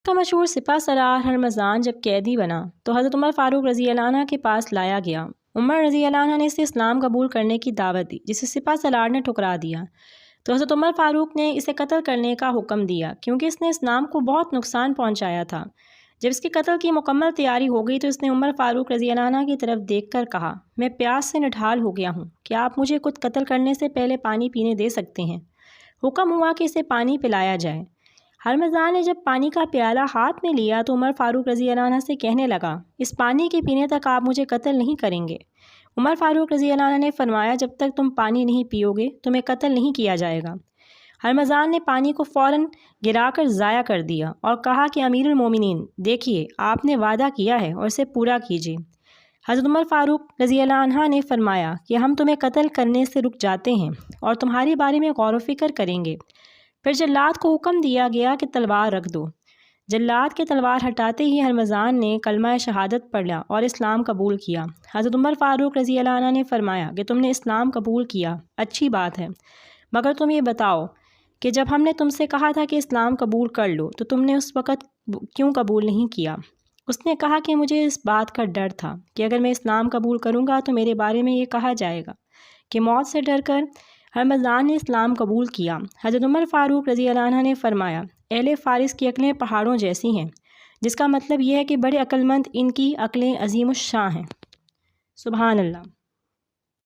کا مشہور سپہ سالار ہرمزان جب قیدی بنا تو حضرت عمر فاروق رضی اللہ عنہ کے پاس لایا گیا۔ عمر رضی اللہ عنہ نے اسے اسلام قبول کرنے کی دعوت دی، جسے سپہ سالار نے ٹھکرا دیا تو حضرت عمر فاروق نے اسے قتل کرنے کا حکم دیا، کیونکہ اس نے اسلام کو بہت نقصان پہنچایا تھا۔ جب اس کے قتل کی مکمل تیاری ہو گئی تو اس نے عمر فاروق رضی اللہ عنہ کی طرف دیکھ کر کہا، میں پیاس سے نڈھال ہو گیا ہوں، کیا آپ مجھے خود قتل کرنے سے پہلے پانی پینے دے سکتے ہیں؟ حکم ہوا کہ اسے پانی پلایا جائے۔ ہرمزان نے جب پانی کا پیالہ ہاتھ میں لیا تو عمر فاروق رضی اللہ عنہ سے کہنے لگا، اس پانی کے پینے تک آپ مجھے قتل نہیں کریں گے۔ عمر فاروق رضی اللہ عنہ نے فرمایا، جب تک تم پانی نہیں پیو گے تمہیں قتل نہیں کیا جائے گا۔ ہرمزان نے پانی کو فوراً گرا کر ضائع کر دیا اور کہا کہ امیر المومنین، دیکھیے آپ نے وعدہ کیا ہے اور اسے پورا کیجیے۔ حضرت عمر فاروق رضی اللہ عنہ نے فرمایا کہ ہم تمہیں قتل کرنے سے رک جاتے ہیں اور تمہارے بارے میں غور و فکر کریں گے۔ پھر جلاد کو حکم دیا گیا کہ تلوار رکھ دو۔ جلاد کے تلوار ہٹاتے ہی ہرمزان نے کلمہ شہادت پڑھا اور اسلام قبول کیا۔ حضرت عمر فاروق رضی اللہ عنہ نے فرمایا کہ تم نے اسلام قبول کیا، اچھی بات ہے، مگر تم یہ بتاؤ کہ جب ہم نے تم سے کہا تھا کہ اسلام قبول کر لو تو تم نے اس وقت کیوں قبول نہیں کیا؟ اس نے کہا کہ مجھے اس بات کا ڈر تھا کہ اگر میں اسلام قبول کروں گا تو میرے بارے میں یہ کہا جائے گا کہ موت سے ڈر کر ہرمزان نے اسلام قبول کیا۔ حضرت عمر فاروق رضی اللہ عنہ نے فرمایا، اہل فارس کی عقلیں پہاڑوں جیسی ہیں، جس کا مطلب یہ ہے کہ بڑے عقل مند ان کی عقلیں عظیم الشان ہیں۔ سبحان اللہ۔